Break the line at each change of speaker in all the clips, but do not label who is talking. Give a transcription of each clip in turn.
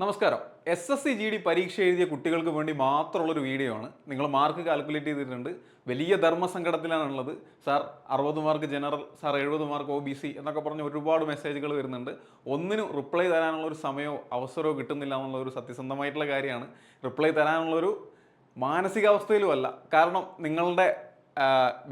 നമസ്കാരം. SSC GD പരീക്ഷ എഴുതിയ കുട്ടികൾക്ക് വേണ്ടി മാത്രമുള്ളൊരു വീഡിയോ ആണ്. നിങ്ങൾ മാർക്ക് കാൽക്കുലേറ്റ് ചെയ്തിട്ടുണ്ട്. വലിയ ധർമ്മസങ്കടത്തിലാണുള്ളത്. Sir 60 mark general, sir 70 mark OBC എന്നൊക്കെ പറഞ്ഞ് ഒരുപാട് മെസ്സേജുകൾ വരുന്നുണ്ട്. ഒന്നിനും റിപ്ലൈ തരാനുള്ള ഒരു സമയമോ അവസരമോ കിട്ടുന്നില്ല എന്നുള്ള ഒരു സത്യസന്ധമായിട്ടുള്ള കാര്യമാണ്. റിപ്ലൈ തരാനുള്ളൊരു മാനസികാവസ്ഥയിലുമല്ല. കാരണം നിങ്ങളുടെ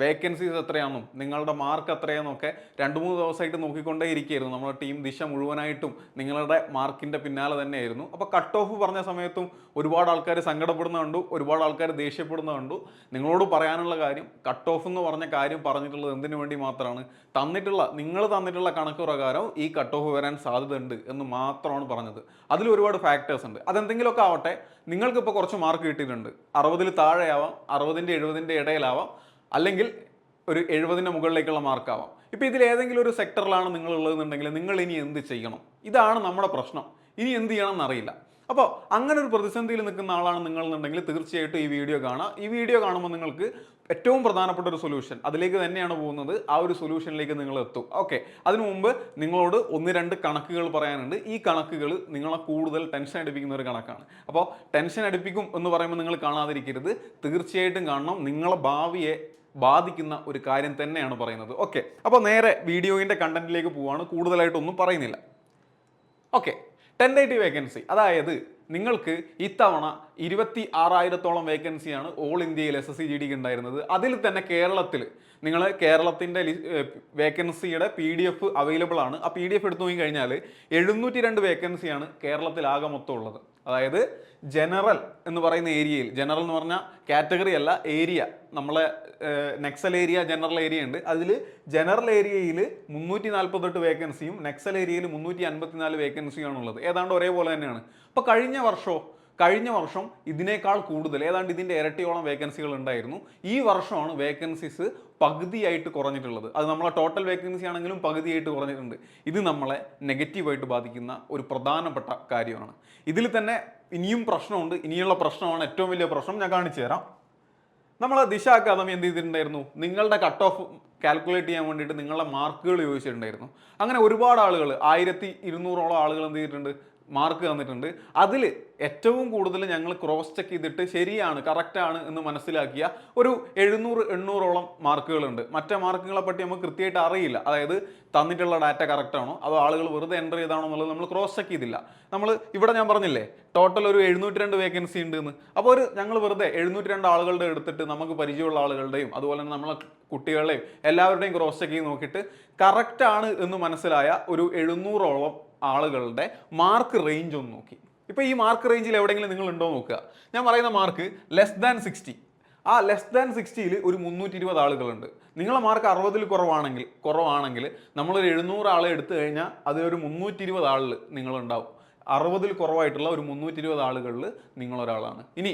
വേക്കൻസീസ് എത്രയാണെന്നും നിങ്ങളുടെ മാർക്ക് എത്രയാണെന്നൊക്കെ 2-3 ദിവസമായിട്ട് നോക്കിക്കൊണ്ടേ ഇരിക്കുകയായിരുന്നു. നമ്മുടെ ടീം ദിശ മുഴുവനായിട്ടും നിങ്ങളുടെ മാർക്കിൻ്റെ പിന്നാലെ തന്നെയായിരുന്നു. അപ്പോൾ കട്ട് ഓഫ് പറഞ്ഞ സമയത്തും ഒരുപാട് ആൾക്കാർ സങ്കടപ്പെടുന്ന കണ്ടു, ഒരുപാട് ആൾക്കാർ ദേഷ്യപ്പെടുന്ന കണ്ടു. നിങ്ങളോട് പറയാനുള്ള കാര്യം, കട്ട് ഓഫ് എന്ന് പറഞ്ഞ കാര്യം പറഞ്ഞിട്ടുള്ളത് എന്തിനു വേണ്ടി മാത്രമാണ്? നിങ്ങൾ തന്നിട്ടുള്ള കണക്ക് പ്രകാരം ഈ കട്ട് ഓഫ് വരാൻ സാധ്യതയുണ്ട് എന്ന് മാത്രമാണ് പറഞ്ഞത്. അതിൽ ഒരുപാട് ഫാക്ടേഴ്സ് ഉണ്ട്. അതെന്തെങ്കിലുമൊക്കെ ആവട്ടെ, നിങ്ങൾക്കിപ്പോൾ കുറച്ച് മാർക്ക് കിട്ടിയിട്ടുണ്ട്. 60-ൽ താഴെയാവാം, 60-ൻ്റെ 70-ൻ്റെ ഇടയിലാവാം, അല്ലെങ്കിൽ ഒരു 70-ൻ്റെ മുകളിലേക്കുള്ള മാർക്കാവാം. ഇപ്പോൾ ഇതിൽ ഏതെങ്കിലും ഒരു സെക്ടറിലാണ് നിങ്ങൾ ഉള്ളതെന്നുണ്ടെങ്കിൽ നിങ്ങൾ ഇനി എന്ത് ചെയ്യണം? ഇതാണ് നമ്മുടെ പ്രശ്നം. ഇനി എന്ത് ചെയ്യണം എന്നറിയില്ല. അപ്പോൾ അങ്ങനെ ഒരു പ്രതിസന്ധിയിൽ നിൽക്കുന്ന ആളാണ് നിങ്ങളെന്നുണ്ടെങ്കിൽ തീർച്ചയായിട്ടും ഈ വീഡിയോ കാണാം. ഈ വീഡിയോ കാണുമ്പോൾ നിങ്ങൾക്ക് ഏറ്റവും പ്രധാനപ്പെട്ട ഒരു സൊല്യൂഷൻ, അതിലേക്ക് തന്നെയാണ് പോകുന്നത്. ആ ഒരു സൊല്യൂഷനിലേക്ക് നിങ്ങൾ എത്തും. ഓക്കെ, അതിനു മുമ്പ് നിങ്ങളോട് 1-2 കണക്കുകൾ പറയാനുണ്ട്. ഈ കണക്കുകൾ നിങ്ങളെ കൂടുതൽ ടെൻഷൻ അടിപ്പിക്കുന്ന ഒരു കണക്കാണ്. അപ്പോൾ ടെൻഷൻ അടിപ്പിക്കും എന്ന് പറയുമ്പോൾ നിങ്ങൾ കാണാതിരിക്കരുത്, തീർച്ചയായിട്ടും കാണണം. നിങ്ങളെ ഭാവിയെ ബാധിക്കുന്ന ഒരു കാര്യം തന്നെയാണ് പറയുന്നത്. ഓക്കെ, അപ്പോൾ നേരെ വീഡിയോയിൻ്റെ കണ്ടന്റിലേക്ക് പോവാണ്. കൂടുതലായിട്ടൊന്നും പറയുന്നില്ല. ഓക്കെ, ടെൻഡേറ്റീവ് വേക്കൻസി, അതായത് നിങ്ങൾക്ക് ഇത്തവണ 26,000-ഓളം വേക്കൻസിയാണ് ഓൾ ഇന്ത്യയിൽ SSC-GDക്ക് ഉണ്ടായിരുന്നത്. അതിൽ തന്നെ കേരളത്തിൽ നിങ്ങൾ കേരളത്തിൻ്റെ വേക്കൻസിയുടെ PDF അവൈലബിൾ ആണ്. ആ PDF എടുത്തു നോക്കി കഴിഞ്ഞാൽ 702 വേക്കൻസിയാണ് കേരളത്തിൽ മൊത്തം ഉള്ളത്. അതായത് ജനറൽ എന്ന് പറയുന്ന ഏരിയയിൽ, ജനറൽ എന്ന് പറഞ്ഞാൽ കാറ്റഗറി അല്ല, ഏരിയ, നമ്മളെ നെക്സൽ ഏരിയ, ജനറൽ ഏരിയ ഉണ്ട്. അതിൽ ജനറൽ ഏരിയയിൽ 348 വേക്കൻസിയും നെക്സൽ ഏരിയയിൽ 354 വേക്കൻസിയാണ് ഉള്ളത്. ഏതാണ്ട് ഒരേപോലെ തന്നെയാണ്. അപ്പോൾ കഴിഞ്ഞ വർഷം ഇതിനേക്കാൾ കൂടുതൽ, ഏതാണ്ട് ഇതിൻ്റെ ഇരട്ടിയോളം വേക്കൻസികൾ ഉണ്ടായിരുന്നു. ഈ വർഷമാണ് വേക്കൻസീസ് പകുതിയായിട്ട് കുറഞ്ഞിട്ടുള്ളത്. അത് നമ്മളെ ടോട്ടൽ വേക്കൻസി ആണെങ്കിലും പകുതിയായിട്ട് കുറഞ്ഞിട്ടുണ്ട്. ഇത് നമ്മളെ നെഗറ്റീവായിട്ട് ബാധിക്കുന്ന ഒരു പ്രധാനപ്പെട്ട കാര്യമാണ്. ഇതിൽ തന്നെ ഇനിയും പ്രശ്നമുണ്ട്. ഇനിയുള്ള പ്രശ്നമാണ് ഏറ്റവും വലിയ പ്രശ്നം. ഞാൻ കാണിച്ചു തരാം. നമ്മളെ ദിശ അക്കാദമി എന്ത് ചെയ്തിട്ടുണ്ടായിരുന്നു? നിങ്ങളുടെ കട്ട് ഓഫ് കാൽക്കുലേറ്റ് ചെയ്യാൻ വേണ്ടിയിട്ട് നിങ്ങളുടെ മാർക്കുകൾ ചോദിച്ചിട്ടുണ്ടായിരുന്നു. അങ്ങനെ ഒരുപാട് ആളുകൾ, 1200-ഓളം ആളുകൾ എന്ത് ചെയ്തിട്ടുണ്ട്? മാർക്ക് തന്നിട്ടുണ്ട്. അതിൽ ഏറ്റവും കൂടുതൽ ഞങ്ങൾ ക്രോസ് ചെക്ക് ചെയ്തിട്ട് ശരിയാണ്, കറക്റ്റാണ് എന്ന് മനസ്സിലാക്കിയ ഒരു 700-800-ഓളം മാർക്കുകളുണ്ട്. മറ്റേ മാർക്കുകളെ പറ്റി നമുക്ക് കൃത്യമായിട്ട് അറിയില്ല. അതായത് തന്നിട്ടുള്ള ഡാറ്റ കറക്റ്റാണോ അതോ ആളുകൾ വെറുതെ എൻ്റർ ചെയ്താണോ എന്നുള്ളത് നമ്മൾ ക്രോസ് ചെക്ക് ചെയ്തില്ല. ഇവിടെ ഞാൻ പറഞ്ഞില്ലേ ടോട്ടൽ ഒരു 702 വേക്കൻസി ഉണ്ട് എന്ന്. അപ്പോൾ ഞങ്ങൾ വെറുതെ 702 ആളുകളുടെ എടുത്തിട്ട് നമുക്ക് പരിചയമുള്ള ആളുകളുടെയും അതുപോലെ തന്നെ നമ്മളെ കുട്ടികളുടെയും എല്ലാവരുടെയും ക്രോസ് ചെക്ക് ചെയ്ത് നോക്കിയിട്ട് കറക്റ്റാണ് എന്ന് മനസ്സിലായ ഒരു 700-ഓളം ആളുകളുടെ മാർക്ക് റേഞ്ച് ഒന്ന് നോക്കി. ഇപ്പോൾ ഈ മാർക്ക് റേഞ്ചിൽ എവിടെയെങ്കിലും നിങ്ങൾ ഉണ്ടോ നോക്കുക. ഞാൻ പറയുന്ന മാർക്ക് <60. ആ <60-ൽ ഒരു 320 ആളുകളുണ്ട്. നിങ്ങളെ മാർക്ക് 60-ൽ കുറവാണെങ്കിൽ നമ്മളൊരു 700 ആളെ എടുത്തു കഴിഞ്ഞാൽ അത് ഒരു 320 ആളിൽ നിങ്ങളുണ്ടാവും. 60-ൽ കുറവായിട്ടുള്ള ഒരു 320 ആളുകളിൽ നിങ്ങളൊരാളാണ്. ഇനി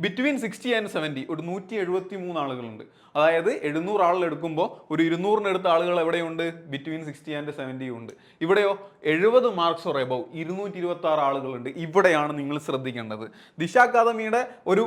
ബിറ്റ്വീൻ 60 ആൻഡ് 70 ഒരു 173 ആളുകളുണ്ട്. അതായത് 700 ആളുകൾ എടുക്കുമ്പോൾ ഒരു 200-ന് ആളുകൾ എവിടെയുണ്ട്? ബിറ്റ്വീൻ 60 ആൻഡ് 70 ഉണ്ട്. ഇവിടെയോ 70 മാർക്സ് ഓർ എബവ് 226 ആളുകളുണ്ട്. ഇവിടെയാണ് നിങ്ങൾ ശ്രദ്ധിക്കേണ്ടത്. ദിശ അക്കാദമിയുടെ ഒരു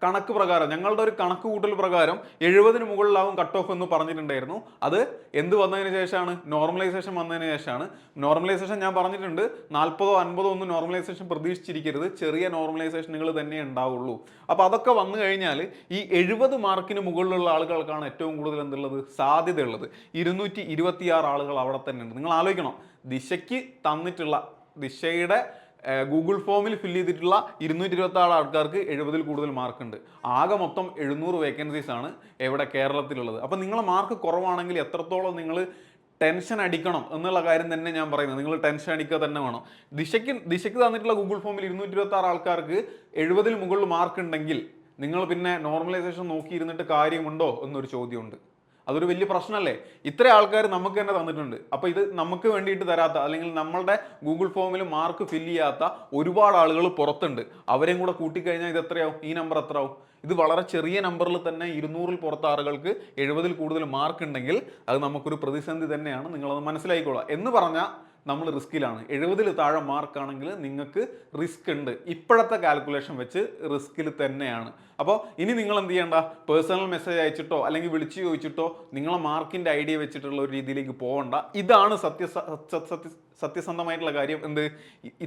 കണക്ക് പ്രകാരം, ഞങ്ങളുടെ ഒരു കണക്ക് കൂട്ടൽ പ്രകാരം 70-ന് മുകളിലാവും കട്ട് ഓഫ് എന്ന് പറഞ്ഞിട്ടുണ്ടായിരുന്നു. അത് എന്ത് വന്നതിന് ശേഷമാണ്? നോർമലൈസേഷൻ വന്നതിന് ശേഷമാണ്. നോർമലൈസേഷൻ ഞാൻ പറഞ്ഞിട്ടുണ്ട്, 40-50 ഒന്നും നോർമലൈസേഷൻ പ്രതീക്ഷിച്ചിരിക്കരുത്. ചെറിയ നോർമലൈസേഷനുകൾ തന്നെ ഉണ്ടാവുള്ളൂ. അപ്പോൾ അതൊക്കെ വന്നു കഴിഞ്ഞാൽ ഈ 70 മാർക്കിന് മുകളിലുള്ള ആളുകൾക്കാണ് ഏറ്റവും കൂടുതൽ എന്തുള്ളത്? സാധ്യതയുള്ളത്. 226 ആളുകൾ അവിടെ തന്നെ ഉണ്ട്. നിങ്ങൾ ആലോചിക്കണം, ദിശയ്ക്ക് തന്നിട്ടുള്ള, ദിശയുടെ ഗൂഗിൾ ഫോമിൽ ഫില്ല് ചെയ്തിട്ടുള്ള 226 ആൾക്കാർക്ക് 70-ൽ കൂടുതൽ മാർക്കുണ്ട്. ആകെ മൊത്തം 700 വേക്കൻസീസ് ആണ് എവിടെ? കേരളത്തിലുള്ളത്. അപ്പം നിങ്ങളെ മാർക്ക് കുറവാണെങ്കിൽ എത്രത്തോളം നിങ്ങൾ ടെൻഷൻ അടിക്കണം എന്നുള്ള കാര്യം തന്നെ ഞാൻ പറയുന്നത്. നിങ്ങൾ ടെൻഷൻ അടിക്കുക തന്നെ വേണം. ദിശയ്ക്ക് തന്നിട്ടുള്ള ഗൂഗിൾ ഫോമിൽ 226 ആൾക്കാർക്ക് 70-ൽ മുകളിൽ മാർക്ക് ഉണ്ടെങ്കിൽ നിങ്ങൾ പിന്നെ നോർമലൈസേഷൻ നോക്കിയിരുന്നിട്ട് കാര്യമുണ്ടോ എന്നൊരു ചോദ്യമുണ്ട്. അതൊരു വലിയ പ്രശ്നമല്ലേ? ഇത്ര ആൾക്കാർ നമുക്ക് തന്നെ തന്നിട്ടുണ്ട്. അപ്പോൾ ഇത് നമുക്ക് വേണ്ടിയിട്ട് തരാത്ത, അല്ലെങ്കിൽ നമ്മളുടെ ഗൂഗിൾ ഫോമിൽ മാർക്ക് ഫില്ല് ചെയ്യാത്ത ഒരുപാട് ആളുകൾ പുറത്തുണ്ട്. അവരെയും കൂടെ കൂട്ടിക്കഴിഞ്ഞാൽ ഇത് എത്രയാവും? ഈ നമ്പർ എത്രയാവും? ഇത് വളരെ ചെറിയ നമ്പറിൽ തന്നെ 200-ൽ പുറത്ത് ആളുകൾക്ക് 70-ൽ കൂടുതൽ മാർക്ക് ഉണ്ടെങ്കിൽ അത് നമുക്കൊരു പ്രതിസന്ധി തന്നെയാണ്. നിങ്ങളത് മനസ്സിലാക്കിക്കൊള്ളുക. എന്ന് പറഞ്ഞാൽ നമ്മൾ റിസ്കിലാണ്. 70-ൽ താഴെ മാർക്കാണെങ്കിൽ നിങ്ങൾക്ക് റിസ്ക് ഉണ്ട്. ഇപ്പോഴത്തെ കാൽക്കുലേഷൻ വെച്ച് റിസ്കിൽ തന്നെയാണ്. അപ്പോൾ ഇനി നിങ്ങൾ എന്ത് ചെയ്യേണ്ട, പേഴ്സണൽ മെസ്സേജ് അയച്ചിട്ടോ അല്ലെങ്കിൽ വിളിച്ചു ചോദിച്ചിട്ടോ നിങ്ങളെ മാർക്കിൻ്റെ ഐഡിയ വെച്ചിട്ടുള്ള ഒരു രീതിയിലേക്ക് പോകണ്ട. ഇതാണ് സത്യസന്ധമായിട്ടുള്ള കാര്യം. എന്ത്,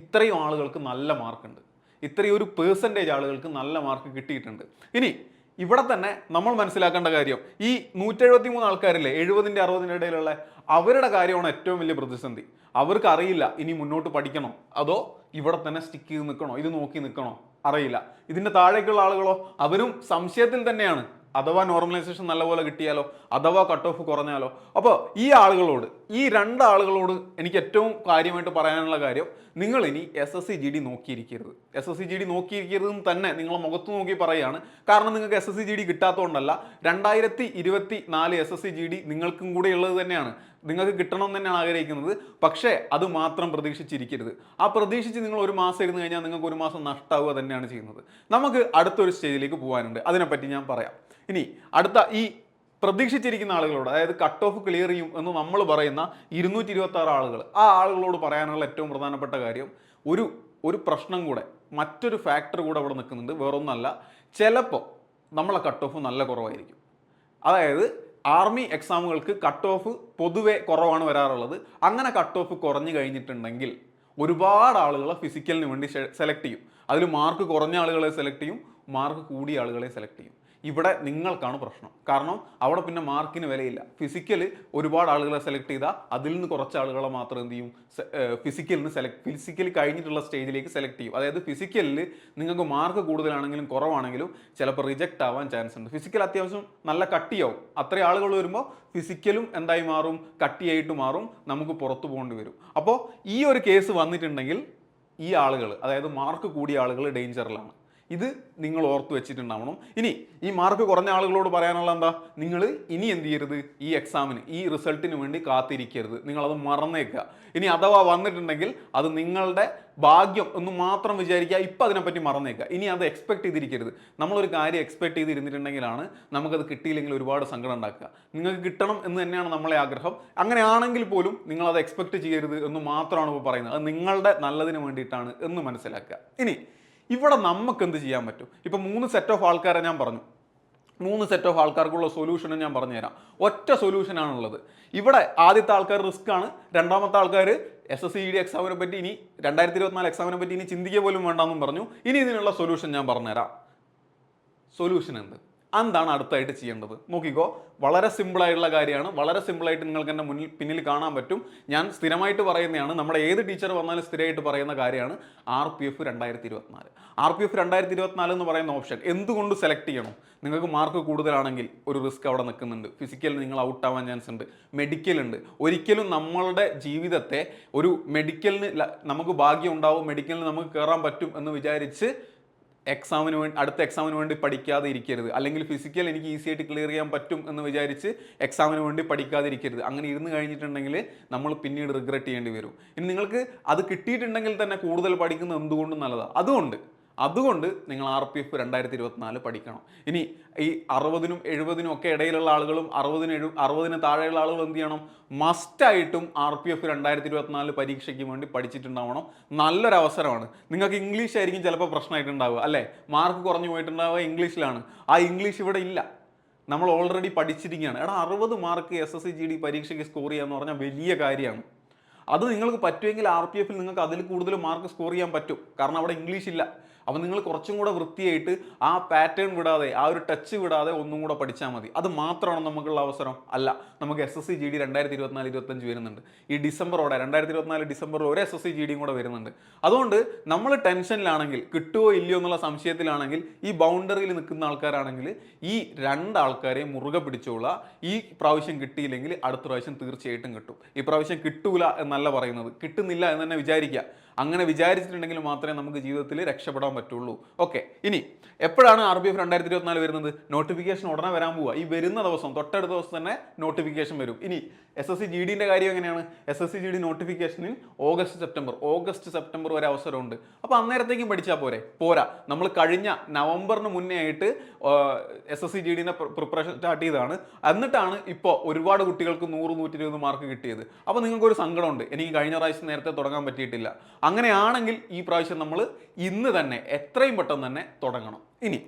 ഇത്രയും ആളുകൾക്ക് നല്ല മാർക്കുണ്ട്, ഇത്രയും ഒരു പേഴ്സൻറ്റേജ് ആളുകൾക്ക് നല്ല മാർക്ക് കിട്ടിയിട്ടുണ്ട്. ഇനി ഇവിടെ തന്നെ നമ്മൾ മനസ്സിലാക്കേണ്ട കാര്യം, ഈ 173 ആൾക്കാരില്ലേ 70-ൻ്റെ 60-ൻ്റെ ഇടയിലുള്ള അവരുടെ കാര്യമാണ് ഏറ്റവും വലിയ പ്രതിസന്ധി. അവർക്ക് അറിയില്ല ഇനി മുന്നോട്ട് പഠിക്കണോ അതോ ഇവിടെ തന്നെ സ്റ്റിക്ക് ചെയ്ത് നിൽക്കണോ, ഇത് നോക്കി നിൽക്കണോ, അറിയില്ല. ഇതിൻ്റെ താഴേക്കുള്ള ആളുകളോ അവരും സംശയത്തിൽ തന്നെയാണ്. അഥവാ നോർമലൈസേഷൻ നല്ലപോലെ കിട്ടിയാലോ, അഥവാ കട്ട് ഓഫ് കുറഞ്ഞാലോ. അപ്പോൾ ഈ ആളുകളോട്, ഈ 2 ആളുകളോട് എനിക്ക് ഏറ്റവും കാര്യമായിട്ട് പറയാനുള്ള കാര്യം, നിങ്ങൾ ഇനി SSC GD നോക്കിയിരിക്കരുത്. SSC GD നോക്കിയിരിക്കരുതെന്ന് തന്നെ നിങ്ങളെ മുഖത്ത് നോക്കി പറയുകയാണ്. കാരണം നിങ്ങൾക്ക് SSC GD കിട്ടാത്തതുകൊണ്ടല്ല, 2024 SSC GD നിങ്ങൾക്കും കൂടെ ഉള്ളത് തന്നെയാണ്. നിങ്ങൾക്ക് കിട്ടണം തന്നെയാണ് ആഗ്രഹിക്കുന്നത്. പക്ഷേ അത് മാത്രം പ്രതീക്ഷിച്ചിരിക്കരുത്. ആ പ്രതീക്ഷിച്ച് നിങ്ങൾ ഒരു മാസം ഇരുന്ന് കഴിഞ്ഞാൽ നിങ്ങൾക്ക് ഒരു മാസം നഷ്ടമാവുക തന്നെയാണ് ചെയ്യുന്നത്. നമുക്ക് അടുത്തൊരു സ്റ്റേജിലേക്ക് പോകാനുണ്ട്, അതിനെപ്പറ്റി ഞാൻ പറയാം. ഇനി അടുത്ത ഈ പ്രതീക്ഷിച്ചിരിക്കുന്ന ആളുകളോട്, അതായത് കട്ട് ഓഫ് ക്ലിയർ ചെയ്യും എന്ന് നമ്മൾ പറയുന്ന 226 ആളുകൾ, ആ ആളുകളോട് പറയാനുള്ള ഏറ്റവും പ്രധാനപ്പെട്ട കാര്യം, ഒരു പ്രശ്നം കൂടെ, മറ്റൊരു ഫാക്ടർ കൂടെ അവിടെ നിൽക്കുന്നുണ്ട്. വേറൊന്നല്ല, ചിലപ്പോൾ നമ്മളെ കട്ട് ഓഫ് നല്ല കുറവായിരിക്കും. അതായത് ആർമി എക്സാമുകൾക്ക് കട്ട് ഓഫ് പൊതുവെ കുറവാണ് വരാറുള്ളത്. അങ്ങനെ കട്ട് ഓഫ് കുറഞ്ഞു കഴിഞ്ഞിട്ടുണ്ടെങ്കിൽ ഒരുപാട് ആളുകളെ ഫിസിക്കലിന് വേണ്ടി സെലക്ട് ചെയ്യും. അതിൽ മാർക്ക് കുറഞ്ഞ ആളുകളെ സെലക്ട് ചെയ്യും, മാർക്ക് കൂടിയ ആളുകളെ സെലക്ട് ചെയ്യും. ഇവിടെ നിങ്ങൾക്കാണ് പ്രശ്നം. കാരണം അവിടെ പിന്നെ മാർക്കിന് വിലയില്ല. ഫിസിക്കൽ ഒരുപാട് ആളുകളെ സെലക്ട് ചെയ്താൽ അതിൽ നിന്ന് കുറച്ച് ആളുകളെ മാത്രം എന്ത് ചെയ്യും, ഫിസിക്കലി കഴിഞ്ഞിട്ടുള്ള സ്റ്റേജിലേക്ക് സെലക്ട് ചെയ്യും. അതായത് ഫിസിക്കലിൽ നിങ്ങൾക്ക് മാർക്ക് കൂടുതലാണെങ്കിലും കുറവാണെങ്കിലും ചിലപ്പോൾ റിജക്റ്റ് ആവാൻ ചാൻസ് ഉണ്ട്. ഫിസിക്കൽ അത്യാവശ്യം നല്ല കട്ടിയാവും. അത്രയും ആളുകൾ വരുമ്പോൾ ഫിസിക്കലും എന്തായി മാറും, കട്ടിയായിട്ട് മാറും, നമുക്ക് പുറത്തു പോകേണ്ടി വരും. അപ്പോൾ ഈ ഒരു കേസ് വന്നിട്ടുണ്ടെങ്കിൽ ഈ ആളുകൾ, അതായത് മാർക്ക് കൂടിയ ആളുകൾ ഡേഞ്ചറിലാണ്. ഇത് നിങ്ങൾ ഓർത്ത് വെച്ചിട്ടുണ്ടാവണം. ഇനി ഈ മാർക്ക് കുറഞ്ഞ ആളുകളോട് പറയാനുള്ള എന്താ, നിങ്ങൾ ഇനി എന്ത് ചെയ്യരുത്, ഈ എക്സാമിന്, ഈ റിസൾട്ടിന് വേണ്ടി കാത്തിരിക്കരുത്. നിങ്ങളത് മറന്നേക്കുക. ഇനി അഥവാ വന്നിട്ടുണ്ടെങ്കിൽ അത് നിങ്ങളുടെ ഭാഗ്യം എന്ന് മാത്രം വിചാരിക്കുക. ഇപ്പം അതിനെപ്പറ്റി മറന്നേക്കുക. ഇനി അത് എക്സ്പെക്ട് ചെയ്തിരിക്കരുത്. നമ്മളൊരു കാര്യം എക്സ്പെക്ട് ചെയ്തിരുന്നിട്ടുണ്ടെങ്കിലാണ് നമുക്കത് കിട്ടിയില്ലെങ്കിൽ ഒരുപാട് സങ്കടം ഉണ്ടാക്കുക. നിങ്ങൾക്ക് കിട്ടണം എന്ന് തന്നെയാണ് നമ്മളെ ആഗ്രഹം. അങ്ങനെയാണെങ്കിൽ പോലും നിങ്ങളത് എക്സ്പെക്ട് ചെയ്യരുത് എന്ന് മാത്രമാണ് ഇപ്പോൾ പറയുന്നത്. അത് നിങ്ങളുടെ നല്ലതിന് വേണ്ടിയിട്ടാണ് എന്ന് മനസ്സിലാക്കുക. ഇനി ഇവിടെ നമുക്ക് എന്ത് ചെയ്യാൻ പറ്റും? ഇപ്പം 3 സെറ്റ് ഓഫ് ആൾക്കാരെ ഞാൻ പറഞ്ഞു. 3 സെറ്റ് ഓഫ് ആൾക്കാർക്കുള്ള സൊല്യൂഷനും ഞാൻ പറഞ്ഞുതരാം. ഒറ്റ സൊല്യൂഷനാണുള്ളത്. ഇവിടെ ആദ്യത്തെ ആൾക്കാർ റിസ്ക് ആണ്. രണ്ടാമത്തെ ആൾക്കാർ SSC GD എക്സാമിനെ പറ്റി, ഇനി 2024 എക്സാമിനെ പറ്റി ഇനി ചിന്തിക്കുക പോലും വേണ്ടെന്നും പറഞ്ഞു. ഇനി ഇതിനുള്ള സൊല്യൂഷൻ ഞാൻ പറഞ്ഞുതരാം. സൊല്യൂഷൻ എന്താണ് അടുത്തായിട്ട് ചെയ്യേണ്ടത് നോക്കിക്കോ. വളരെ സിമ്പിളായിട്ടുള്ള കാര്യമാണ്. വളരെ സിമ്പിളായിട്ട് നിങ്ങൾക്ക് എൻ്റെ പിന്നിൽ കാണാൻ പറ്റും. ഞാൻ സ്ഥിരമായിട്ട് പറയുന്നതാണ്, നമ്മുടെ ഏത് ടീച്ചർ വന്നാലും സ്ഥിരമായിട്ട് പറയുന്ന കാര്യമാണ് RPF 2024. RPF 2024 എന്ന് പറയുന്ന ഓപ്ഷൻ എന്തുകൊണ്ട് സെലക്ട് ചെയ്യണം? നിങ്ങൾക്ക് മാർക്ക് കൂടുതലാണെങ്കിൽ ഒരു റിസ്ക് അവിടെ നിൽക്കുന്നുണ്ട്. ഫിസിക്കലിൽ നിങ്ങൾ ഔട്ട് ആവാൻ ചാൻസ് ഉണ്ട്. മെഡിക്കൽ ഉണ്ട്. ഒരിക്കലും നമ്മളുടെ ജീവിതത്തെ ഒരു മെഡിക്കലിന് നമുക്ക് ഭാഗ്യം ഉണ്ടാവും, മെഡിക്കലിന് നമുക്ക് കയറാൻ പറ്റും എന്ന് വിചാരിച്ച് അടുത്ത എക്സാമിന് വേണ്ടി പഠിക്കാതെ ഇരിക്കരുത്. അല്ലെങ്കിൽ ഫിസിക്കൽ എനിക്ക് ഈസി ആയിട്ട് ക്ലിയർ ചെയ്യാൻ പറ്റും എന്ന് വിചാരിച്ച് എക്സാമിന് വേണ്ടി പഠിക്കാതെ ഇരിക്കരുത്. അങ്ങനെ ഇരുന്ന് കഴിഞ്ഞിട്ടുണ്ടെങ്കിൽ നമ്മൾ പിന്നീട് റിഗ്രറ്റ് ചെയ്യേണ്ടി വരും. ഇനി നിങ്ങൾക്ക് അത് കിട്ടിയിട്ടുണ്ടെങ്കിൽ തന്നെ കൂടുതൽ പഠിക്കുന്നത് എന്തുകൊണ്ടും നല്ലതാണ്. അതുകൊണ്ട് നിങ്ങൾ RPF 2024 പഠിക്കണം. ഇനി ഈ 60-നും 70-നും ഒക്കെ ഇടയിലുള്ള ആളുകളും 60-ന് താഴെയുള്ള ആളുകളും എന്ത് ചെയ്യണം? മസ്റ്റായിട്ടും RPF 2024 പരീക്ഷയ്ക്ക് വേണ്ടി പഠിച്ചിട്ടുണ്ടാവണം. നല്ലൊരു അവസരമാണ്. നിങ്ങൾക്ക് ഇംഗ്ലീഷ് ആയിരിക്കും ചിലപ്പോൾ പ്രശ്നമായിട്ടുണ്ടാവുക, അല്ലേ? മാർക്ക് കുറഞ്ഞു പോയിട്ടുണ്ടാവുക ഇംഗ്ലീഷിലാണ്. ആ ഇംഗ്ലീഷ് ഇവിടെ ഇല്ല, നമ്മൾ ഓൾറെഡി പഠിച്ചിരിക്കുകയാണ്. 60 മാർക്ക് SSC GD പരീക്ഷയ്ക്ക് സ്കോർ ചെയ്യാന്ന് പറഞ്ഞാൽ വലിയ കാര്യമാണ്. അത് നിങ്ങൾക്ക് പറ്റുമെങ്കിൽ RPF നിങ്ങൾക്ക് അതിൽ കൂടുതൽ മാർക്ക് സ്കോർ ചെയ്യാൻ പറ്റും. കാരണം അവിടെ ഇംഗ്ലീഷ് ഇല്ല. അപ്പോൾ നിങ്ങൾ കുറച്ചും കൂടെ വൃത്തിയായിട്ട് ആ പാറ്റേൺ വിടാതെ, ആ ഒരു ടച്ച് വിടാതെ ഒന്നും കൂടെ പഠിച്ചാൽ മതി. അത് മാത്രമാണ് നമുക്കുള്ള അവസരം. അല്ല, നമുക്ക് SSC GD 2024-25 വരുന്നുണ്ട്. ഈ ഡിസംബറോടെ 2024 ഡിസംബറിൽ ഒരു SSC GD കൂടെ വരുന്നുണ്ട്. അതുകൊണ്ട് നമ്മൾ ടെൻഷനിലാണെങ്കിൽ, കിട്ടുമോ ഇല്ലയോ എന്നുള്ള സംശയത്തിലാണെങ്കിൽ, ഈ ബൗണ്ടറിയിൽ നിൽക്കുന്ന ആൾക്കാരാണെങ്കിൽ ഈ 2 ആൾക്കാരെ മുറുകെ പിടിച്ചോളുക. ഈ പ്രാവശ്യം കിട്ടിയില്ലെങ്കിൽ അടുത്ത പ്രാവശ്യം തീർച്ചയായിട്ടും കിട്ടും. ഈ പ്രാവശ്യം കിട്ടൂല എന്നല്ല പറയുന്നത്, കിട്ടുന്നില്ല എന്ന് തന്നെ വിചാരിക്കുക. അങ്ങനെ വിചാരിച്ചിട്ടുണ്ടെങ്കിൽ മാത്രമേ നമുക്ക് ജീവിതത്തിൽ രക്ഷപ്പെടാൻ പറ്റുള്ളൂ. ഓക്കെ, ഇനി എപ്പോഴാണ് RPF 2024 വരുന്നത്? നോട്ടിഫിക്കേഷൻ ഉടനെ വരാൻ പോവുക. ഈ വരുന്ന ദിവസം തൊട്ടടുത്ത ദിവസം തന്നെ നോട്ടിഫിക്കേഷൻ വരും. ഇനി SSC GDന്റെ കാര്യം എങ്ങനെയാണ്? SSC GD നോട്ടിഫിക്കേഷനിൽ ഓഗസ്റ്റ് സെപ്റ്റംബർ വരെ അവസരമുണ്ട്. അപ്പോൾ അന്നേരത്തേക്കും പഠിച്ചാൽ പോരാ. നമ്മൾ കഴിഞ്ഞ നവംബറിന് മുന്നേ ആയിട്ട് SSC GDന്റെ പ്രിപ്പറേഷൻ സ്റ്റാർട്ട് ചെയ്തതാണ്. എന്നിട്ടാണ് ഇപ്പോൾ ഒരുപാട് കുട്ടികൾക്ക് 100-120 മാർക്ക് കിട്ടിയത്. അപ്പോൾ നിങ്ങൾക്കൊരു സങ്കടമുണ്ട്, എനിക്ക് കഴിഞ്ഞ പ്രാവശ്യം നേരത്തെ തുടങ്ങാൻ പറ്റിയിട്ടില്ല. അങ്ങനെയാണെങ്കിൽ ഈ പ്രാവശ്യം നമ്മൾ ഇന്ന് തന്നെ എത്രയും പെട്ടെന്ന് തന്നെ തുടങ്ങണം. ഇനി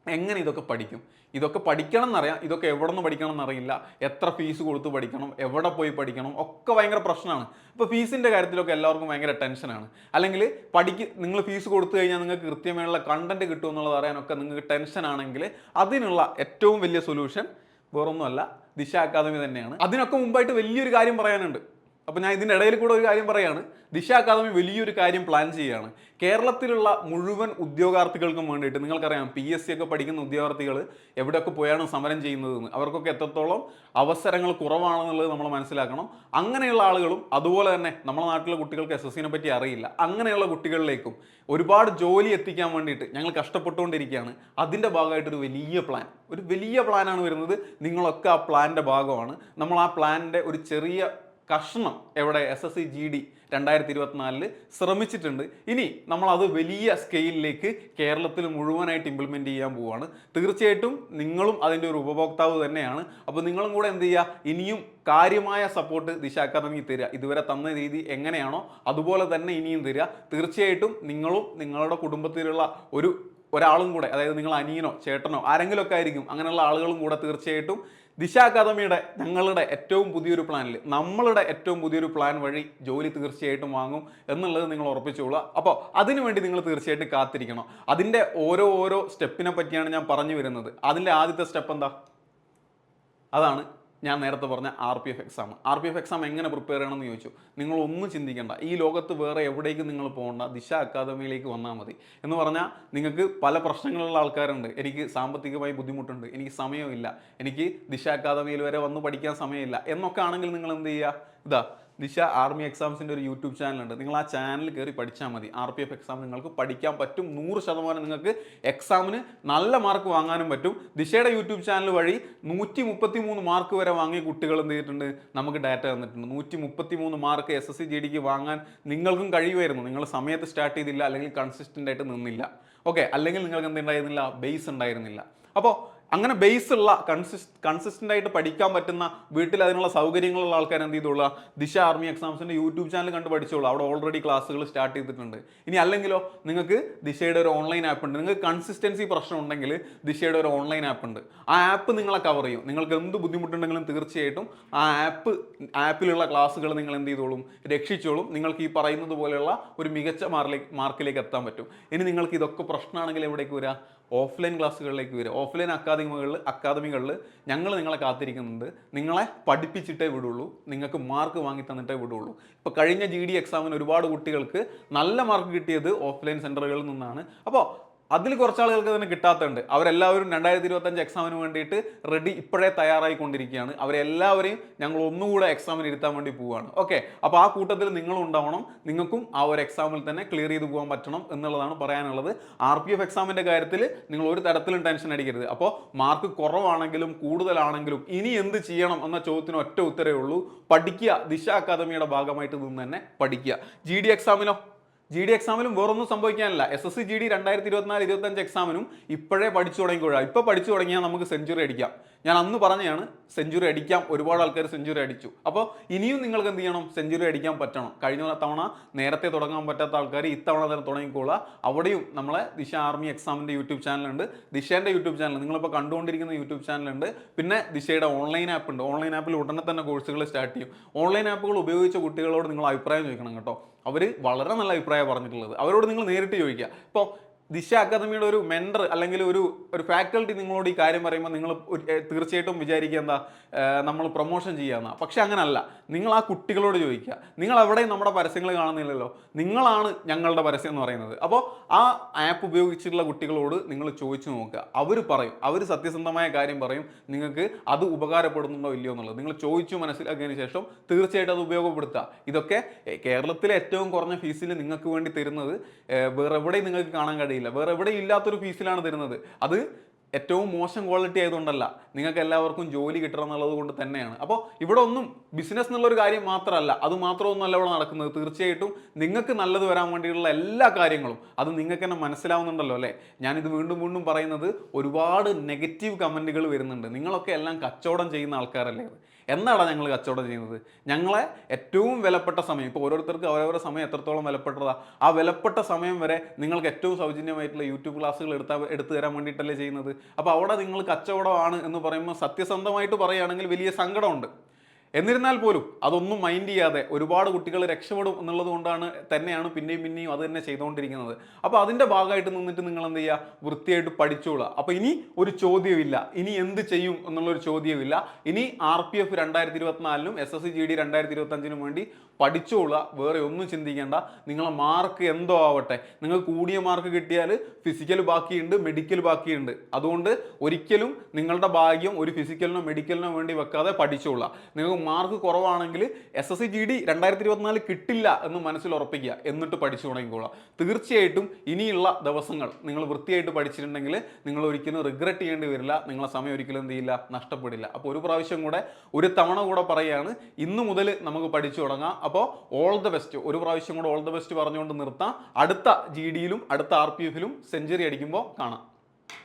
എങ്ങനെ ഇതൊക്കെ പഠിക്കും? ഇതൊക്കെ പഠിക്കണം എന്നറിയാം, ഇതൊക്കെ എവിടെ നിന്ന് പഠിക്കണം എന്നറിയില്ല, എത്ര ഫീസ് കൊടുത്ത് പഠിക്കണം, എവിടെ പോയി പഠിക്കണം, ഒക്കെ ഭയങ്കര പ്രശ്നമാണ്. ഇപ്പോൾ ഫീസിൻ്റെ കാര്യത്തിലൊക്കെ എല്ലാവർക്കും ഭയങ്കര ടെൻഷനാണ്. അല്ലെങ്കിൽ നിങ്ങൾ ഫീസ് കൊടുത്തു കഴിഞ്ഞാൽ നിങ്ങൾക്ക് കൃത്യമായുള്ള കണ്ടന്റ് കിട്ടും എന്നുള്ളത് അറിയാനൊക്കെ നിങ്ങൾക്ക് ടെൻഷനാണെങ്കിൽ അതിനുള്ള ഏറ്റവും വലിയ സൊല്യൂഷൻ വേറൊന്നുമല്ല, ദിശ അക്കാദമി തന്നെയാണ്. അതിനൊക്കെ മുമ്പായിട്ട് വലിയൊരു കാര്യം പറയാനുണ്ട്. അപ്പോൾ ഞാൻ ഇതിൻ്റെ ഇടയിൽ കൂടെ ഒരു കാര്യം പറയാണ്. ദിശ അക്കാദമി വലിയൊരു കാര്യം പ്ലാൻ ചെയ്യുകയാണ്. കേരളത്തിലുള്ള മുഴുവൻ ഉദ്യോഗാർത്ഥികൾക്കും വേണ്ടിയിട്ട്, നിങ്ങൾക്കറിയാം PSC ഒക്കെ പഠിക്കുന്ന ഉദ്യോഗാർത്ഥികൾ എവിടെയൊക്കെ പോയാണ് സമരം ചെയ്യുന്നതെന്ന്, അവർക്കൊക്കെ എത്രത്തോളം അവസരങ്ങൾ കുറവാണെന്നുള്ളത് നമ്മൾ മനസ്സിലാക്കണം. അങ്ങനെയുള്ള ആളുകളും അതുപോലെ തന്നെ നമ്മുടെ നാട്ടിലെ കുട്ടികൾക്ക് SSCനെ പറ്റി അറിയില്ല, അങ്ങനെയുള്ള കുട്ടികളിലേക്കും ഒരുപാട് ജോലി എത്തിക്കാൻ വേണ്ടിയിട്ട് ഞങ്ങൾ കഷ്ടപ്പെട്ടുകൊണ്ടിരിക്കുകയാണ്. അതിൻ്റെ ഭാഗമായിട്ടൊരു വലിയ പ്ലാനാണ് വരുന്നത്. നിങ്ങളൊക്കെ ആ പ്ലാനിൻ്റെ ഭാഗമാണ്. നമ്മൾ ആ പ്ലാനിൻ്റെ ഒരു ചെറിയ കഷ്ണം എവിടെ SSC GD 2024 ശ്രമിച്ചിട്ടുണ്ട്. ഇനി നമ്മളത് വലിയ സ്കെയിലിലേക്ക് കേരളത്തിൽ മുഴുവനായിട്ട് ഇംപ്ലിമെൻറ്റ് ചെയ്യാൻ പോവുകയാണ്. തീർച്ചയായിട്ടും നിങ്ങളും അതിൻ്റെ ഒരു ഉപഭോക്താവ് തന്നെയാണ്. അപ്പോൾ നിങ്ങളും കൂടെ എന്ത് ചെയ്യുക, ഇനിയും കാര്യമായ സപ്പോർട്ട് ദിശ അക്കാദമിക്ക് തരിക. ഇതുവരെ തന്ന രീതി എങ്ങനെയാണോ അതുപോലെ തന്നെ ഇനിയും തരിക. തീർച്ചയായിട്ടും നിങ്ങളും നിങ്ങളുടെ കുടുംബത്തിലുള്ള ഒരാളും കൂടെ, അതായത് നിങ്ങൾ അനിയനോ ചേട്ടനോ ആരെങ്കിലുമൊക്കെ ആയിരിക്കും, അങ്ങനെയുള്ള ആളുകളും കൂടെ തീർച്ചയായിട്ടും ദിശ അക്കാദമിയുടെ നമ്മളുടെ ഏറ്റവും പുതിയൊരു പ്ലാൻ വഴി ജോലി തീർച്ചയായിട്ടും വാങ്ങും എന്നുള്ളത് നിങ്ങൾ ഉറപ്പിച്ചോളുക. അപ്പോൾ അതിനുവേണ്ടി നിങ്ങൾ തീർച്ചയായിട്ടും കാത്തിരിക്കണം. അതിൻ്റെ ഓരോ സ്റ്റെപ്പിനെ പറ്റിയാണ് ഞാൻ പറഞ്ഞു വരുന്നത്. അതിൻ്റെ ആദ്യത്തെ സ്റ്റെപ്പ് എന്താ? അതാണ് ഞാൻ നേരത്തെ പറഞ്ഞ RPF എക്സാം എങ്ങനെ പ്രിപ്പയർ ചെയ്യണമെന്ന് ചോദിച്ചു. നിങ്ങളൊന്നും ചിന്തിക്കേണ്ട, ഈ ലോകത്ത് വേറെ എവിടേക്കും നിങ്ങൾ പോകണ്ട, ദിശ അക്കാദമിയിലേക്ക് വന്നാൽ മതി. എന്ന് പറഞ്ഞാൽ നിങ്ങൾക്ക് പല പ്രശ്നങ്ങളുള്ള ആൾക്കാരുണ്ട്. എനിക്ക് സാമ്പത്തികമായി ബുദ്ധിമുട്ടുണ്ട്, എനിക്ക് സമയമില്ല, എനിക്ക് ദിശ അക്കാദമിയിൽ വരെ വന്ന് പഠിക്കാൻ സമയമില്ല എന്നൊക്കെ ആണെങ്കിൽ നിങ്ങൾ എന്ത് ചെയ്യുക? ദിശ ആർമി എക്സാംസിൻ്റെ ഒരു യൂട്യൂബ് ചാനലുണ്ട്. നിങ്ങൾ ആ ചാനൽ കയറി പഠിച്ചാൽ മതി. RPF എക്സാം നിങ്ങൾക്ക് പഠിക്കാൻ പറ്റും. 100% നിങ്ങൾക്ക് എക്സാമിന് നല്ല മാർക്ക് വാങ്ങാനും പറ്റും. ദിശയുടെ യൂട്യൂബ് ചാനൽ വഴി 133 മാർക്ക് വരെ വാങ്ങിയ കുട്ടികൾ എന്ത് ചെയ്തിട്ടുണ്ട്, നമുക്ക് ഡാറ്റ തന്നിട്ടുണ്ട്. 133 മാർക്ക് SSC GDക്ക് വാങ്ങാൻ നിങ്ങൾക്കും കഴിയുമായിരുന്നു. നിങ്ങൾ സമയത്ത് സ്റ്റാർട്ട് ചെയ്തില്ല, അല്ലെങ്കിൽ കൺസിസ്റ്റൻ്റ് ആയിട്ട് നിന്നില്ല. ഓക്കെ, അല്ലെങ്കിൽ നിങ്ങൾക്ക് എന്തുണ്ടായിരുന്നില്ല, ബേസ് ഉണ്ടായിരുന്നില്ല. അപ്പോൾ അങ്ങനെ ബേസ് ഉള്ള കൺസിസ്റ്റൻ്റ് ആയിട്ട് പഠിക്കാൻ പറ്റുന്ന, വീട്ടിൽ അതിനുള്ള സൗകര്യങ്ങളുള്ള ആൾക്കാർ എന്ത് ചെയ്തോളുക, ദിശ ആർമി എക്സാംസിൻ്റെ യൂട്യൂബ് ചാനൽ കണ്ട് പഠിച്ചോളൂ. അവിടെ ഓൾറെഡി ക്ലാസ്സുകൾ സ്റ്റാർട്ട് ചെയ്തിട്ടുണ്ട്. ഇനി അല്ലെങ്കിലോ നിങ്ങൾക്ക് ദിശയുടെ ഒരു ഓൺലൈൻ ആപ്പ് ഉണ്ട്. നിങ്ങൾക്ക് കൺസിസ്റ്റൻസി പ്രശ്നം ഉണ്ടെങ്കിൽ ദിശയുടെ ഒരു ഓൺലൈൻ ആപ്പ് ഉണ്ട്. ആ ആപ്പ് നിങ്ങളെ കവർ ചെയ്യും. നിങ്ങൾക്ക് എന്ത് ബുദ്ധിമുട്ടുണ്ടെങ്കിലും തീർച്ചയായിട്ടും ആ ആപ്പിലുള്ള ക്ലാസ്സുകൾ നിങ്ങൾ എന്ത് ചെയ്തോളും, രക്ഷിച്ചോളും. നിങ്ങൾക്ക് ഈ പറയുന്നത് പോലെയുള്ള ഒരു മികച്ച മാർക്കിലേക്ക് എത്താൻ പറ്റും. ഇനി നിങ്ങൾക്ക് ഇതൊക്കെ പ്രശ്നമാണെങ്കിൽ എവിടേക്ക് വരിക, ഓഫ്ലൈൻ ക്ലാസ്സുകളിലേക്ക് വരിക. ഓഫ്ലൈൻ അക്കാദമികളിൽ ഞങ്ങൾ നിങ്ങളെ കാത്തിരിക്കുന്നുണ്ട്. നിങ്ങളെ പഠിപ്പിച്ചിട്ടേ വിടുള്ളൂ, നിങ്ങൾക്ക് മാർക്ക് വാങ്ങി തന്നിട്ടേ വിടുള്ളൂ. ഇപ്പോൾ കഴിഞ്ഞ GD എക്സാമിന് ഒരുപാട് കുട്ടികൾക്ക് നല്ല മാർക്ക് കിട്ടിയത് ഓഫ്ലൈൻ സെൻറ്ററുകളിൽ നിന്നാണ്. അപ്പോൾ അതിൽ കുറച്ച് ആളുകൾക്ക് തന്നെ കിട്ടാത്തുണ്ട്. അവരെല്ലാവരും 2025 എക്സാമിന് വേണ്ടിയിട്ട് ഇപ്പോഴേ തയ്യാറായിക്കൊണ്ടിരിക്കുകയാണ്. അവരെല്ലാവരെയും ഞങ്ങൾ ഒന്നുകൂടെ എക്സാമിന് ഇരുത്താൻ വേണ്ടി പോവുകയാണ്. ഓക്കെ, അപ്പോൾ ആ കൂട്ടത്തിൽ നിങ്ങളും ഉണ്ടാവണം. നിങ്ങൾക്കും ആ ഒരു എക്സാമിൽ തന്നെ ക്ലിയർ ചെയ്ത് പോകാൻ പറ്റണം എന്നുള്ളതാണ് പറയാനുള്ളത്. RPF എക്സാമിൻ്റെ കാര്യത്തിൽ നിങ്ങൾ ഒരു തരത്തിലും ടെൻഷൻ അടിക്കരുത്. അപ്പോൾ മാർക്ക് കുറവാണെങ്കിലും കൂടുതലാണെങ്കിലും ഇനി എന്ത് ചെയ്യണം എന്ന ചോദ്യത്തിന് ഒറ്റ ഉത്തരവേ ഉള്ളൂ, പഠിക്കുക. ദിശ അക്കാദമിയുടെ ഭാഗമായിട്ട് നിന്ന് തന്നെ പഠിക്കുക. GD എക്സാമിലും വേറൊന്നും സംഭവിക്കാനില്ല. SSC GD 2024-25 എക്സാമിനും ഇപ്പോഴേ പഠിച്ചു തുടങ്ങിക്കോഴാം. ഇപ്പോൾ പഠിച്ചു തുടങ്ങിയാൽ നമുക്ക് സെഞ്ചുറി അടിക്കാം. ഞാൻ അന്ന് പറഞ്ഞതാണ്, സെഞ്ചുറി അടിക്കാം. ഒരുപാട് ആൾക്കാർ സെഞ്ചുറി അടിച്ചു. അപ്പോൾ ഇനിയും നിങ്ങൾക്ക് എന്ത് ചെയ്യണം, സെഞ്ചുറി അടിക്കാൻ പറ്റണം. കഴിഞ്ഞ തവണ നേരത്തെ തുടങ്ങാൻ പറ്റാത്ത ആൾക്കാർ ഇത്തവണ തന്നെ തുടങ്ങിക്കോളുക. അവിടെയും നമ്മളെ ദിശ ആർമി എക്സാമിൻ്റെ യൂട്യൂബ് ചാനലുണ്ട്, ദിശേൻ്റെ യൂട്യൂബ് ചാനൽ നിങ്ങളിപ്പോൾ കണ്ടുകൊണ്ടിരിക്കുന്ന യൂട്യൂബ് ചാനലുണ്ട്. പിന്നെ ദിശയുടെ ഓൺലൈൻ ആപ്പ് ഉണ്ട്. ഓൺലൈൻ ആപ്പിൽ ഉടനെ തന്നെ കോഴ്സുകൾ സ്റ്റാർട്ട് ചെയ്യും. ഓൺലൈൻ ആപ്പുകൾ ഉപയോഗിച്ച കുട്ടികളോട് നിങ്ങൾ അഭിപ്രായം ചോദിക്കണം കേട്ടോ. അവർ വളരെ നല്ല അഭിപ്രായം പറഞ്ഞിട്ടുള്ളത്. അവരോട് നിങ്ങൾ നേരിട്ട് ചോദിക്കുക. ഇപ്പോൾ ദിശ അക്കാദമിയുടെ ഒരു മെൻറ്റർ അല്ലെങ്കിൽ ഒരു ഒരു ഫാക്കൽറ്റി നിങ്ങളോട് ഈ കാര്യം പറയുമ്പോൾ നിങ്ങൾ തീർച്ചയായിട്ടും വിചാരിക്കുക എന്താ നമ്മൾ പ്രൊമോഷൻ ചെയ്യാമെന്ന. പക്ഷെ അങ്ങനല്ല. നിങ്ങൾ ആ കുട്ടികളോട് ചോദിക്കുക. നിങ്ങൾ എവിടെയും നമ്മുടെ പരസ്യങ്ങൾ കാണുന്നില്ലല്ലോ, നിങ്ങളാണ് ഞങ്ങളുടെ പരസ്യം എന്ന് പറയുന്നത്. അപ്പോൾ ആ ആപ്പ് ഉപയോഗിച്ചിട്ടുള്ള കുട്ടികളോട് നിങ്ങൾ ചോദിച്ചു നോക്കുക. അവർ പറയും, അവർ സത്യസന്ധമായ കാര്യം പറയും, നിങ്ങൾക്ക് അത് ഉപകാരപ്പെടുന്നുണ്ടോ ഇല്ലയോ എന്നുള്ളത് നിങ്ങൾ ചോദിച്ചു മനസ്സിലാക്കിയതിന് ശേഷം തീർച്ചയായിട്ടും അത് ഉപയോഗപ്പെടുത്തുക. ഇതൊക്കെ കേരളത്തിലെ ഏറ്റവും കുറഞ്ഞ ഫീസിൽ നിങ്ങൾക്ക് വേണ്ടി തരുന്നത് വേറെ എവിടെയും നിങ്ങൾക്ക് കാണാൻ കഴിയില്ല. വേറെ എവിടെയും ഇല്ലാത്തൊരു ഫീസിലാണ് തരുന്നത്. അത് ഏറ്റവും മോശം ക്വാളിറ്റി ആയതുകൊണ്ടല്ല, നിങ്ങൾക്ക് എല്ലാവർക്കും ജോലി കിട്ടണം എന്നുള്ളത് കൊണ്ട് തന്നെയാണ്. അപ്പോൾ ഇവിടെ ഒന്നും ബിസിനസ് എന്നുള്ളൊരു കാര്യം മാത്രമല്ല, അത് മാത്രമൊന്നുമല്ല ഇവിടെ നടക്കുന്നത്. തീർച്ചയായിട്ടും നിങ്ങൾക്ക് നല്ലത് വരാൻ വേണ്ടിയിട്ടുള്ള എല്ലാ കാര്യങ്ങളും അത് നിങ്ങൾക്ക് തന്നെ മനസ്സിലാവുന്നുണ്ടല്ലോ അല്ലേ. ഞാനിത് വീണ്ടും വീണ്ടും പറയുന്നത്, ഒരുപാട് നെഗറ്റീവ് കമൻറ്റുകൾ വരുന്നുണ്ട്. നിങ്ങളൊക്കെ എല്ലാം കച്ചവടം ചെയ്യുന്ന ആൾക്കാരല്ലേ. എന്നാണ് ഞങ്ങൾ കച്ചവടം ചെയ്യുന്നത്? ഞങ്ങളെ ഏറ്റവും വിലപ്പെട്ട സമയം, ഇപ്പോൾ ഓരോരുത്തർക്ക് അവരവരുടെ സമയം എത്രത്തോളം വിലപ്പെട്ടതാണ്, ആ വിലപ്പെട്ട സമയം വരെ നിങ്ങൾക്ക് ഏറ്റവും സൗജന്യമായിട്ടുള്ള യൂട്യൂബ് ക്ലാസ്സുകൾ എടുത്തു തരാൻ വേണ്ടിയിട്ടല്ലേ ചെയ്യുന്നത്. അപ്പോൾ അവിടെ നിങ്ങൾ കച്ചവടമാണ് എന്ന് പറയുമ്പോൾ സത്യസന്ധമായിട്ട് പറയുകയാണെങ്കിൽ വലിയ സങ്കടമുണ്ട്. എന്നിരുന്നാൽ പോലും അതൊന്നും മൈൻഡ് ചെയ്യാതെ ഒരുപാട് കുട്ടികൾ രക്ഷപ്പെടും എന്നുള്ളത് കൊണ്ടാണ് തന്നെയാണ് പിന്നെയും പിന്നെയും അത് തന്നെ ചെയ്തുകൊണ്ടിരിക്കുന്നത്. അപ്പോൾ അതിൻ്റെ ഭാഗമായിട്ട് നിന്നിട്ട് നിങ്ങൾ എന്ത് ചെയ്യുക, വൃത്തിയായിട്ട് പഠിച്ചോളുക. അപ്പോൾ ഇനി ഒരു ചോദ്യമില്ല, ഇനി എന്ത് ചെയ്യും എന്നുള്ളൊരു ചോദ്യമില്ല. ഇനി RPF 2024 SSC/GD 2025 വേണ്ടി പഠിച്ചോളുക. വേറെ ഒന്നും ചിന്തിക്കേണ്ട. നിങ്ങളെ മാർക്ക് എന്തോ ആവട്ടെ, നിങ്ങൾ കൂടിയ മാർക്ക് കിട്ടിയാൽ ഫിസിക്കൽ ബാക്കിയുണ്ട്, മെഡിക്കൽ ബാക്കിയുണ്ട്. അതുകൊണ്ട് ഒരിക്കലും നിങ്ങളുടെ ഭാഗ്യം ഒരു ഫിസിക്കലിനോ മെഡിക്കലിനോ വേണ്ടി വെക്കാതെ പഠിച്ചോളുക. നിങ്ങൾക്ക് മാർക്ക് കുറവാണെങ്കിൽ SSC/GD 2024 കിട്ടില്ല എന്ന് മനസ്സിൽ ഉറപ്പിക്കുക, എന്നിട്ട് പഠിച്ചു തുടങ്ങിക്കോളാം. തീർച്ചയായിട്ടും ഇനിയുള്ള ദിവസങ്ങൾ നിങ്ങൾ വൃത്തിയായിട്ട് പഠിച്ചിട്ടുണ്ടെങ്കിൽ നിങ്ങൾ ഒരിക്കലും റിഗ്രറ്റ് ചെയ്യേണ്ടി വരില്ല. നിങ്ങളെ സമയം ഒരിക്കലും എന്ത് ചെയ്യില്ല, നഷ്ടപ്പെടില്ല. അപ്പോൾ ഒരു പ്രാവശ്യം കൂടെ, ഒരു തവണ കൂടെ പറയുകയാണ്, ഇന്നു മുതൽ നമുക്ക് പഠിച്ചു തുടങ്ങാം. അപ്പോൾ ഓൾ ദ ബെസ്റ്റ്, ഒരു പ്രാവശ്യം കൂടെ ഓൾ ദ ബെസ്റ്റ് പറഞ്ഞുകൊണ്ട് നിർത്താം. അടുത്ത GD യിലും അടുത്ത RPF ലും സെഞ്ചുറി അടിക്കുമ്പോൾ കാണാം.